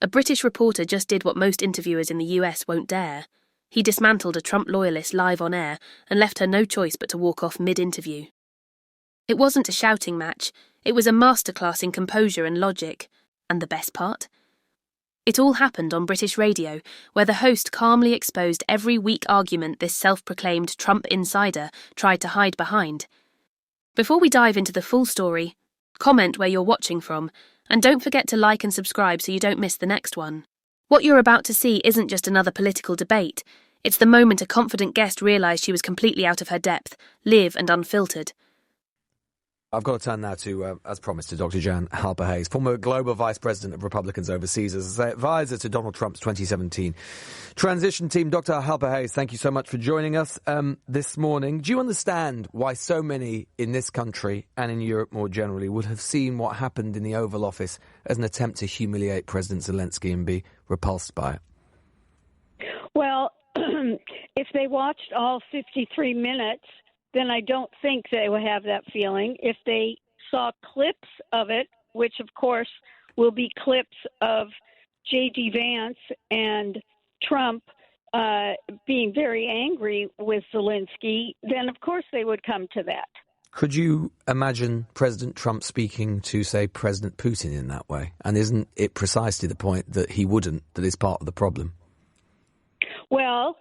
A British reporter just did what most interviewers in the US won't dare. He dismantled a Trump loyalist live on air and left her no choice but to walk off mid-interview. It wasn't a shouting match, it was a masterclass in composure and logic. And the best part? It all happened on British radio, where the host calmly exposed every weak argument this self-proclaimed Trump insider tried to hide behind. Before we dive into the full story, comment where you're watching from, and don't forget to like and subscribe so you don't miss the next one. What you're about to see isn't just another political debate, it's the moment a confident guest realised she was completely out of her depth, live and unfiltered. I've got to turn now to, as promised, to Dr. Jan Halper-Hayes, former Global Vice President of Republicans Overseas, as advisor to Donald Trump's 2017 transition team. Dr. Halper-Hayes, thank you so much for joining us this morning. Do you understand why so many in this country and in Europe more generally would have seen what happened in the Oval Office as an attempt to humiliate President Zelensky and be repulsed by it? Well, if they watched all 53 minutes, then I don't think they will have that feeling. If they saw clips of it, which of course will be clips of J.D. Vance and Trump being very angry with Zelensky, then of course they would come to that. Could you imagine President Trump speaking to, say, President Putin in that way? And isn't it precisely the point that he wouldn't, that is part of the problem? Well,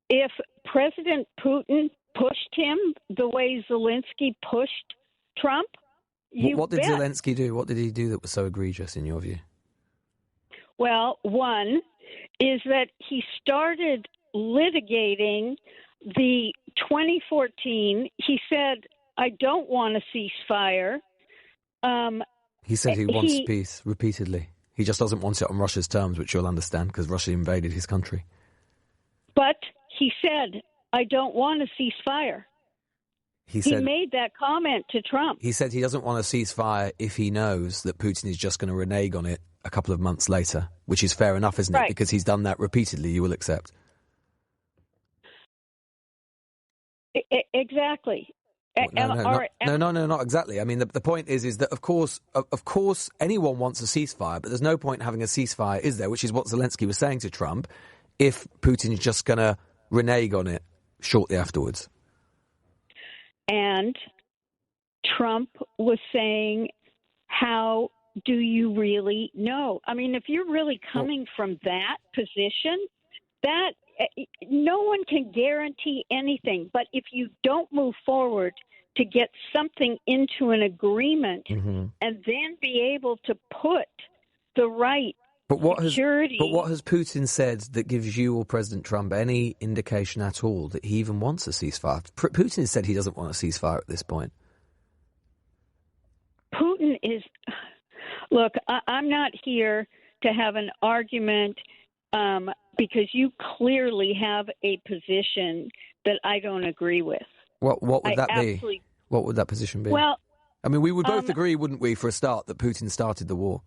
if President Putin pushed him the way Zelensky pushed Trump, what did Zelensky do? What did he do that was so egregious in your view? Well, one is that he started litigating the 2014. He said, I don't want a ceasefire. He said he wants peace repeatedly. He just doesn't want it on Russia's terms, which you'll understand because Russia invaded his country. But he said, I don't want a ceasefire. He made that comment to Trump. He said he doesn't want a ceasefire if he knows that Putin is just going to renege on it a couple of months later, which is fair enough, isn't it? Because he's done that repeatedly, you will accept. Exactly. No, not exactly. I mean, the point is that, of course, anyone wants a ceasefire, but there's no point having a ceasefire, is there? Which is what Zelensky was saying to Trump, if Putin is just going to renege on it shortly afterwards. And Trump was saying, how do you really know? I mean, if you're really coming from that position, that no one can guarantee anything. But if you don't move forward to get something into an agreement and then be able to put the right security. But what has Putin said that gives you or President Trump any indication at all that he even wants a ceasefire? Putin has said he doesn't want a ceasefire at this point. Putin is... Look, I'm not here to have an argument because you clearly have a position that I don't agree with. What would that be? What would that position be? Well, I mean, we would both agree, wouldn't we, for a start, that Putin started the war?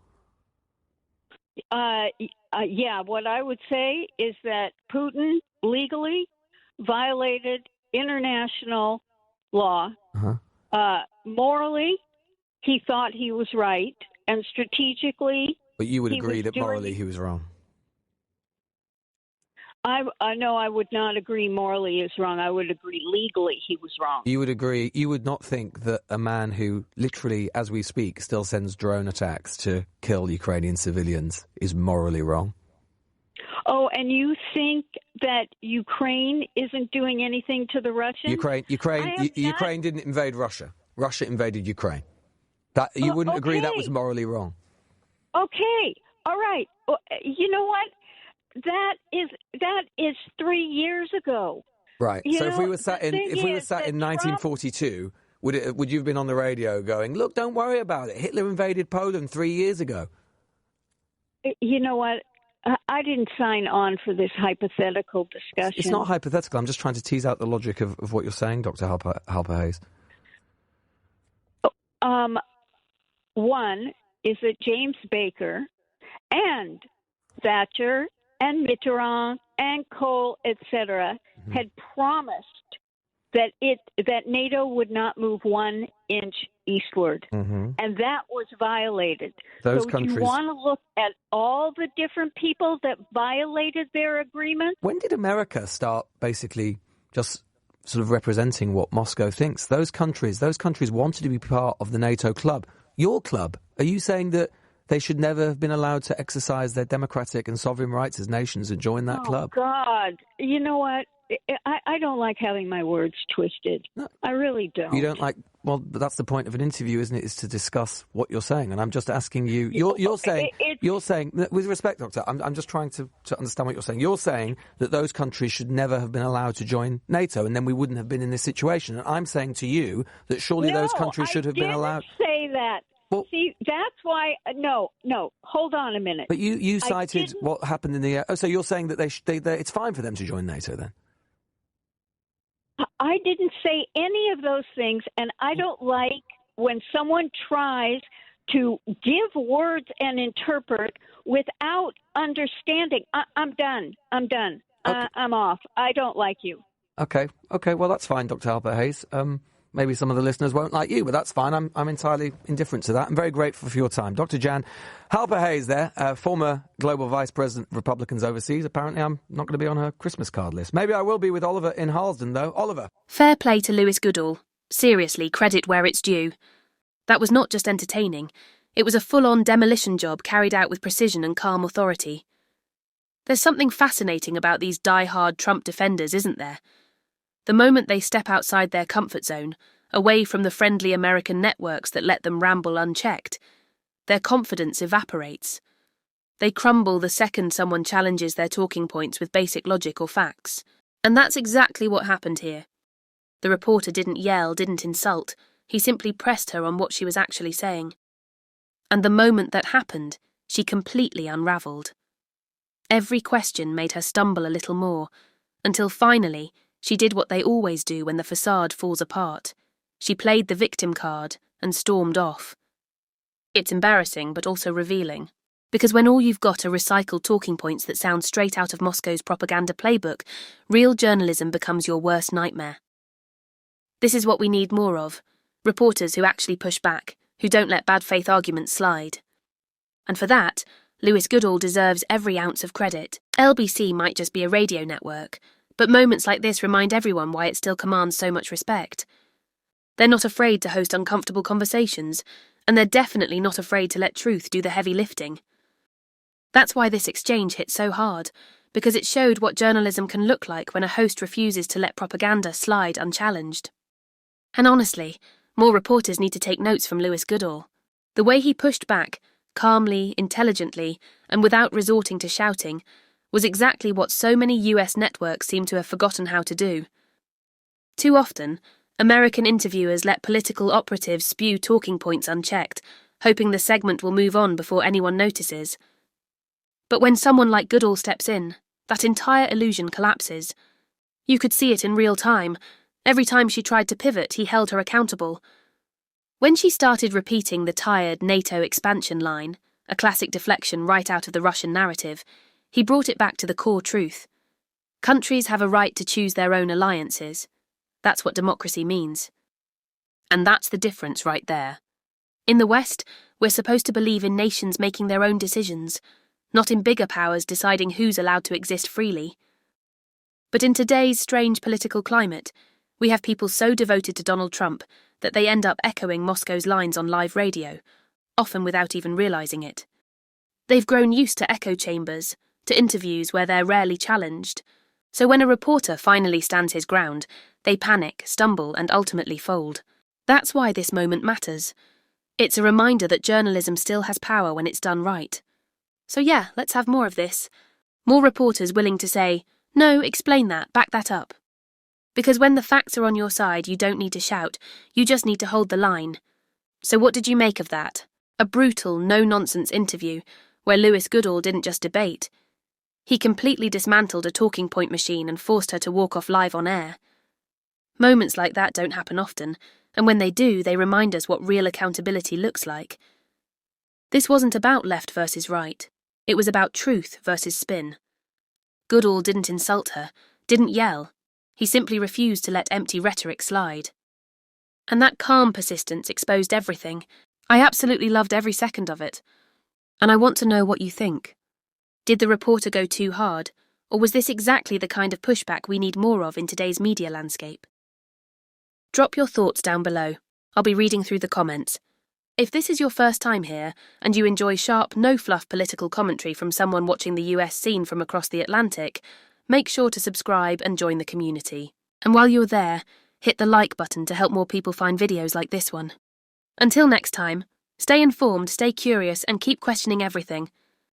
Yeah, what I would say is that Putin legally violated international law. Morally, he thought he was right, and strategically... But you would agree that morally he was wrong? No, I would not agree morally he was wrong. I would agree legally he was wrong. You would agree, you would not think that a man who literally, as we speak, still sends drone attacks to kill Ukrainian civilians is morally wrong? Oh, and you think that Ukraine isn't doing anything to the Russians? Ukraine didn't invade Russia. Russia invaded Ukraine. That you wouldn't agree that was morally wrong? Okay, all right. You know what? That is 3 years ago. Right. So if we were sat in 1942, would you have been on the radio going, "Look, don't worry about it. Hitler invaded Poland 3 years ago"? You know what? I didn't sign on for this hypothetical discussion. It's not hypothetical. I'm just trying to tease out the logic of what you're saying, Dr. Halper-Hayes. One is that James Baker and Thatcher and Mitterrand and Kohl, etc., had promised that NATO would not move 1 inch eastward, and that was violated. Those so countries. You want to look at all the different people that violated their agreement? When did America start basically just sort of representing what Moscow thinks? Those countries wanted to be part of the NATO club. Your club. Are you saying that they should never have been allowed to exercise their democratic and sovereign rights as nations and join that club? Oh, God. You know what? I don't like having my words twisted. No. I really don't. You don't like... Well, but that's the point of an interview, isn't it, is to discuss what you're saying. And I'm just asking you... You're saying... With respect, Doctor, I'm just trying to understand what you're saying. You're saying that those countries should never have been allowed to join NATO, and then we wouldn't have been in this situation. And I'm saying to you that surely those countries should have been allowed... No, I didn't say that. Well, see, that's why... No, hold on a minute. But you cited what happened in the... so you're saying that it's fine for them to join NATO, then? I didn't say any of those things, and I don't like when someone tries to give words and interpret without understanding. I'm done. Okay. I'm off. I don't like you. Okay, well, that's fine, Dr. Halper Hayes. Maybe some of the listeners won't like you, but that's fine. I'm entirely indifferent to that. I'm very grateful for your time. Dr. Jan Halper Hayes there, former Global Vice President of Republicans overseas. Apparently I'm not going to be on her Christmas card list. Maybe I will be with Oliver in Harlesden, though. Oliver. Fair play to Lewis Goodall. Seriously, credit where it's due. That was not just entertaining. It was a full-on demolition job carried out with precision and calm authority. There's something fascinating about these die-hard Trump defenders, isn't there? The moment they step outside their comfort zone, away from the friendly American networks that let them ramble unchecked, their confidence evaporates. They crumble the second someone challenges their talking points with basic logic or facts. And that's exactly what happened here. The reporter didn't yell, didn't insult. He simply pressed her on what she was actually saying. And the moment that happened, she completely unravelled. Every question made her stumble a little more, until finally she did what they always do when the facade falls apart. She played the victim card and stormed off. It's embarrassing, but also revealing. Because when all you've got are recycled talking points that sound straight out of Moscow's propaganda playbook, real journalism becomes your worst nightmare. This is what we need more of. Reporters who actually push back, who don't let bad faith arguments slide. And for that, Lewis Goodall deserves every ounce of credit. LBC might just be a radio network, but moments like this remind everyone why it still commands so much respect. They're not afraid to host uncomfortable conversations, and they're definitely not afraid to let truth do the heavy lifting. That's why this exchange hit so hard, because it showed what journalism can look like when a host refuses to let propaganda slide unchallenged. And honestly, more reporters need to take notes from Lewis Goodall. The way he pushed back, calmly, intelligently, and without resorting to shouting, was exactly what so many US networks seem to have forgotten how to do. Too often, American interviewers let political operatives spew talking points unchecked, hoping the segment will move on before anyone notices. But when someone like Goodall steps in, that entire illusion collapses. You could see it in real time. Every time she tried to pivot, he held her accountable. When she started repeating the tired NATO expansion line, a classic deflection right out of the Russian narrative, he brought it back to the core truth. Countries have a right to choose their own alliances. That's what democracy means. And that's the difference right there. In the West, we're supposed to believe in nations making their own decisions, not in bigger powers deciding who's allowed to exist freely. But in today's strange political climate, we have people so devoted to Donald Trump that they end up echoing Moscow's lines on live radio, often without even realising it. They've grown used to echo chambers, to interviews where they're rarely challenged. So when a reporter finally stands his ground, they panic, stumble, and ultimately fold. That's why this moment matters. It's a reminder that journalism still has power when it's done right. So yeah, let's have more of this. More reporters willing to say, no, explain that, back that up. Because when the facts are on your side, you don't need to shout, you just need to hold the line. So what did you make of that? A brutal, no-nonsense interview, where Lewis Goodall didn't just debate. He completely dismantled a talking point machine and forced her to walk off live on air. Moments like that don't happen often, and when they do, they remind us what real accountability looks like. This wasn't about left versus right. It was about truth versus spin. Goodall didn't insult her, didn't yell. He simply refused to let empty rhetoric slide. And that calm persistence exposed everything. I absolutely loved every second of it. And I want to know what you think. Did the reporter go too hard, or was this exactly the kind of pushback we need more of in today's media landscape? Drop your thoughts down below. I'll be reading through the comments. If this is your first time here, and you enjoy sharp, no-fluff political commentary from someone watching the US scene from across the Atlantic, make sure to subscribe and join the community. And while you're there, hit the like button to help more people find videos like this one. Until next time, stay informed, stay curious, and keep questioning everything.